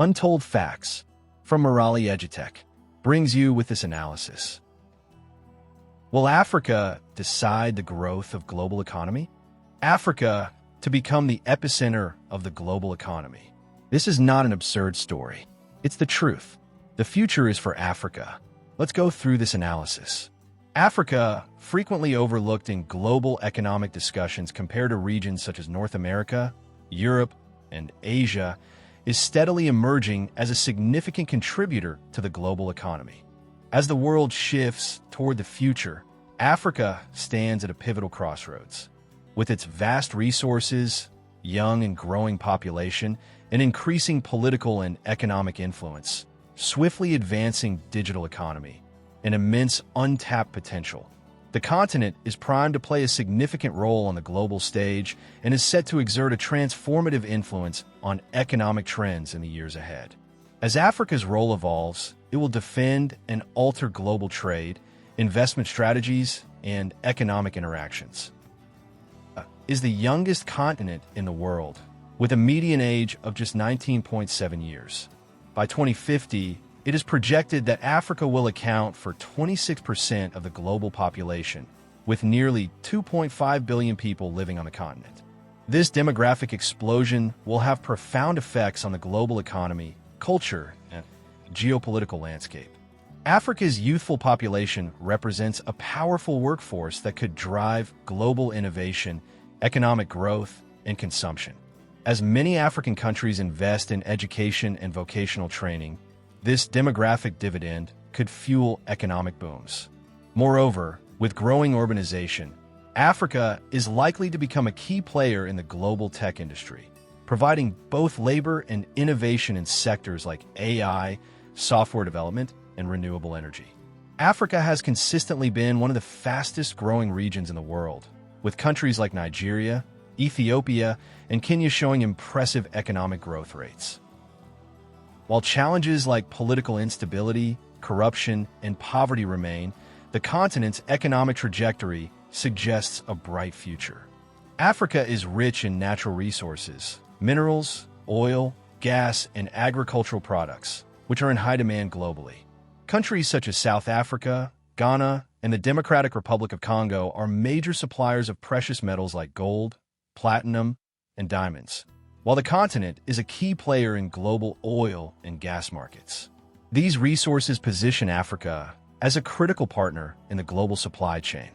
Untold Facts from Morali Edutech brings you with this analysis. Will Africa decide the growth of global economy? Africa to become the epicenter of the global economy. This is not an absurd story. It's the truth. The future is for Africa. Let's go through this analysis. Africa, frequently overlooked in global economic discussions compared to regions such as North America, Europe, and Asia, is steadily emerging as a significant contributor to the global economy. As the world shifts toward the future, Africa stands at a pivotal crossroads. With its vast resources, young and growing population, and increasing political and economic influence, swiftly advancing digital economy, and immense untapped potential, the continent is primed to play a significant role on the global stage and is set to exert a transformative influence on economic trends in the years ahead. As Africa's role evolves, it will defend and alter global trade, investment strategies, and economic interactions. Is the youngest continent in the world, with a median age of just 19.7 years. By 2050, it is projected that Africa will account for 26% of the global population, with nearly 2.5 billion people living on the continent. This demographic explosion will have profound effects on the global economy, culture, and geopolitical landscape. Africa's youthful population represents a powerful workforce that could drive global innovation, economic growth, and consumption. As many African countries invest in education and vocational training, this demographic dividend could fuel economic booms. Moreover, with growing urbanization, Africa is likely to become a key player in the global tech industry, providing both labor and innovation in sectors like AI, software development, and renewable energy. Africa has consistently been one of the fastest-growing regions in the world, with countries like Nigeria, Ethiopia, and Kenya showing impressive economic growth rates. While challenges like political instability, corruption, and poverty remain, the continent's economic trajectory suggests a bright future. Africa is rich in natural resources, minerals, oil, gas, and agricultural products, which are in high demand globally. Countries such as South Africa, Ghana, and the Democratic Republic of Congo are major suppliers of precious metals like gold, platinum, and diamonds, while the continent is a key player in global oil and gas markets. These resources position Africa as a critical partner in the global supply chain.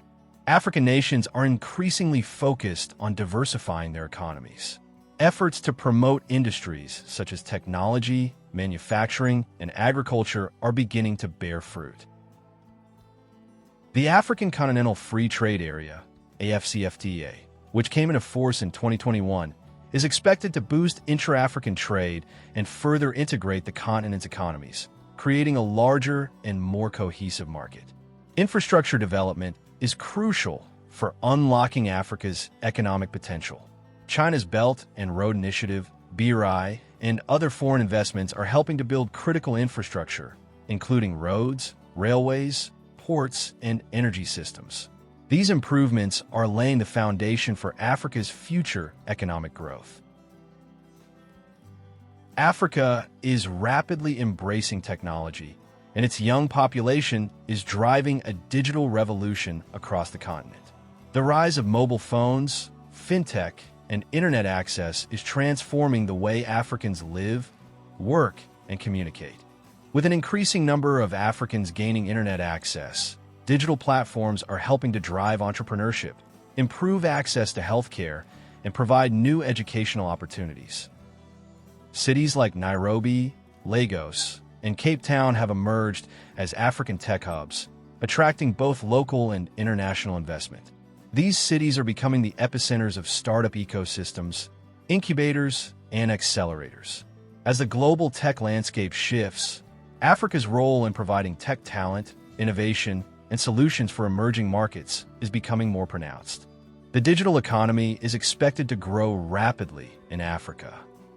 African nations are increasingly focused on diversifying their economies. Efforts to promote industries such as technology, manufacturing, and agriculture are beginning to bear fruit. The African Continental Free Trade Area, AfCFTA, which came into force in 2021, is expected to boost intra-African trade and further integrate the continent's economies, creating a larger and more cohesive market. Infrastructure development is crucial for unlocking Africa's economic potential. China's Belt and Road Initiative, BRI, and other foreign investments are helping to build critical infrastructure, including roads, railways, ports, and energy systems. These improvements are laying the foundation for Africa's future economic growth. Africa is rapidly embracing technology, and its young population is driving a digital revolution across the continent. The rise of mobile phones, fintech, and internet access is transforming the way Africans live, work, and communicate. With an increasing number of Africans gaining internet access, digital platforms are helping to drive entrepreneurship, improve access to healthcare, and provide new educational opportunities. Cities like Nairobi, Lagos, and Cape Town have emerged as African tech hubs, attracting both local and international investment. These cities are becoming the epicenters of startup ecosystems, incubators, and accelerators. As the global tech landscape shifts, Africa's role in providing tech talent, innovation, and solutions for emerging markets is becoming more pronounced. The digital economy is expected to grow rapidly in Africa.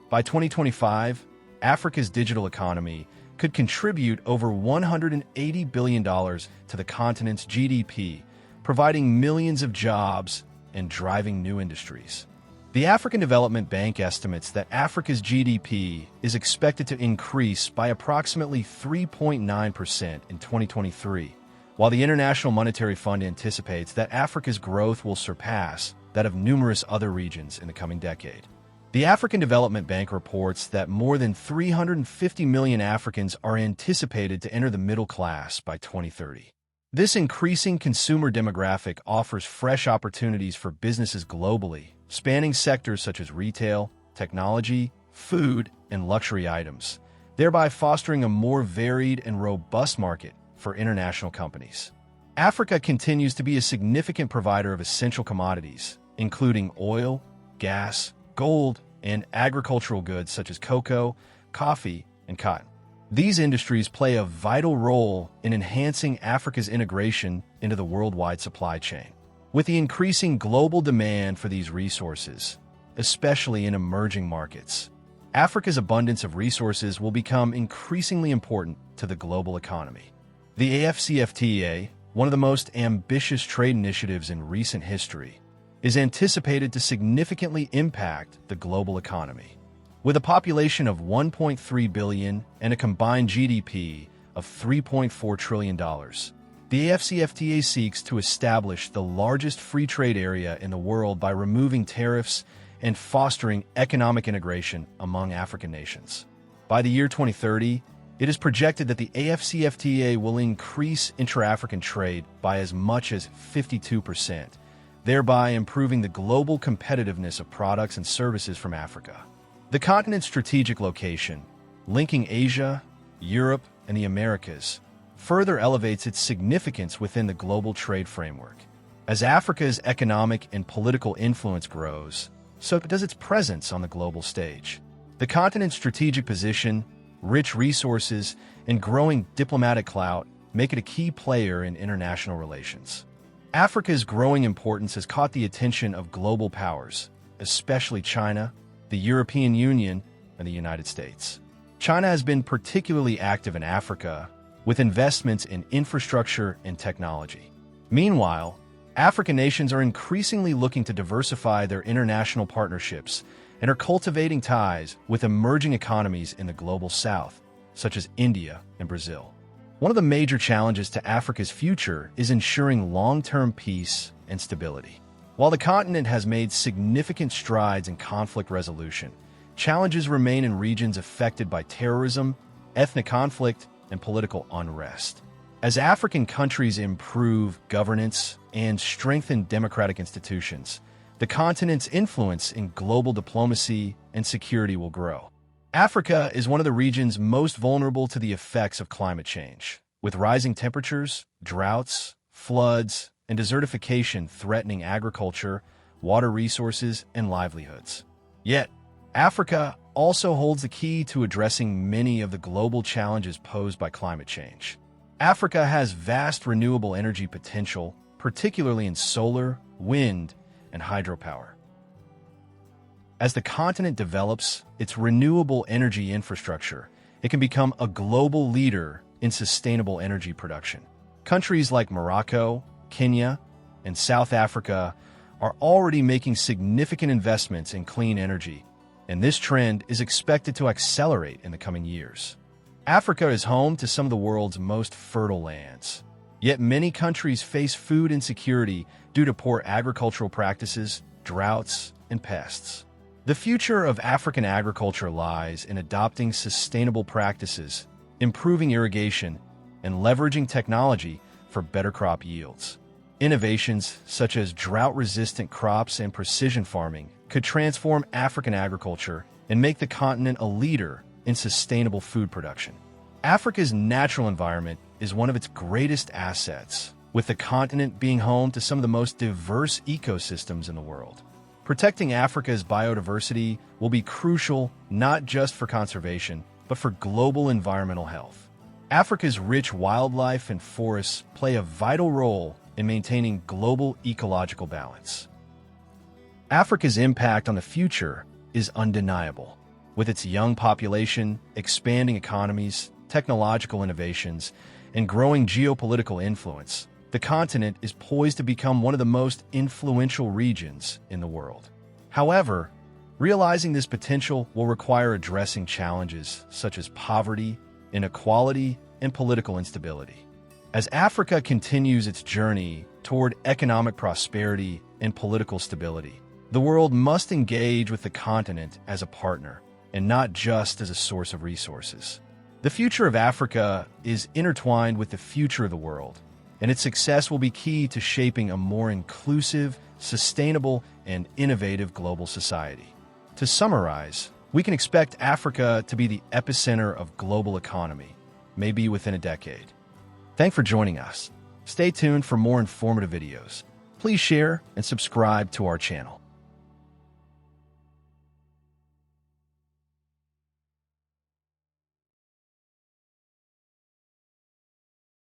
By 2025, Africa's digital economy could contribute over $180 billion to the continent's GDP, providing millions of jobs and driving new industries. The African Development Bank estimates that Africa's GDP is expected to increase by approximately 3.9% in 2023, while the International Monetary Fund anticipates that Africa's growth will surpass that of numerous other regions in the coming decade. The African Development Bank reports that more than 350 million Africans are anticipated to enter the middle class by 2030. This increasing consumer demographic offers fresh opportunities for businesses globally, spanning sectors such as retail, technology, food, and luxury items, thereby fostering a more varied and robust market for international companies. Africa continues to be a significant provider of essential commodities, including oil, gas, gold, and agricultural goods such as cocoa, coffee, and cotton. These industries play a vital role in enhancing Africa's integration into the worldwide supply chain. With the increasing global demand for these resources, especially in emerging markets, Africa's abundance of resources will become increasingly important to the global economy. The AfCFTA, one of the most ambitious trade initiatives in recent history, is anticipated to significantly impact the global economy. With a population of 1.3 billion and a combined GDP of $3.4 trillion, the AfCFTA seeks to establish the largest free trade area in the world by removing tariffs and fostering economic integration among African nations. By the year 2030, it is projected that the AfCFTA will increase intra-African trade by as much as 52%, thereby improving the global competitiveness of products and services from Africa. The continent's strategic location, linking Asia, Europe, and the Americas, further elevates its significance within the global trade framework. As Africa's economic and political influence grows, so does its presence on the global stage. The continent's strategic position, rich resources, and growing diplomatic clout make it a key player in international relations. Africa's growing importance has caught the attention of global powers, especially China, the European Union, and the United States. China has been particularly active in Africa, with investments in infrastructure and technology. Meanwhile, African nations are increasingly looking to diversify their international partnerships and are cultivating ties with emerging economies in the global south, such as India and Brazil. One of the major challenges to Africa's future is ensuring long-term peace and stability. While the continent has made significant strides in conflict resolution, challenges remain in regions affected by terrorism, ethnic conflict, and political unrest. As African countries improve governance and strengthen democratic institutions, the continent's influence in global diplomacy and security will grow. Africa is one of the regions most vulnerable to the effects of climate change, with rising temperatures, droughts, floods, and desertification threatening agriculture, water resources, and livelihoods. Yet, Africa also holds the key to addressing many of the global challenges posed by climate change. Africa has vast renewable energy potential, particularly in solar, wind, and hydropower. As the continent develops its renewable energy infrastructure, it can become a global leader in sustainable energy production. Countries like Morocco, Kenya, and South Africa are already making significant investments in clean energy, and this trend is expected to accelerate in the coming years. Africa is home to some of the world's most fertile lands. Yet many countries face food insecurity due to poor agricultural practices, droughts, and pests. The future of African agriculture lies in adopting sustainable practices, improving irrigation, and leveraging technology for better crop yields. Innovations such as drought-resistant crops and precision farming could transform African agriculture and make the continent a leader in sustainable food production. Africa's natural environment is one of its greatest assets, with the continent being home to some of the most diverse ecosystems in the world. Protecting Africa's biodiversity will be crucial not just for conservation, but for global environmental health. Africa's rich wildlife and forests play a vital role in maintaining global ecological balance. Africa's impact on the future is undeniable. With its young population, expanding economies, technological innovations, and growing geopolitical influence, the continent is poised to become one of the most influential regions in the world. However, realizing this potential will require addressing challenges such as poverty, inequality, and political instability. As Africa continues its journey toward economic prosperity and political stability, the world must engage with the continent as a partner and not just as a source of resources. The future of Africa is intertwined with the future of the world, and its success will be key to shaping a more inclusive, sustainable, and innovative global society. To summarize, we can expect Africa to be the epicenter of global economy, maybe within a decade. Thanks for joining us. Stay tuned for more informative videos. Please share and subscribe to our channel.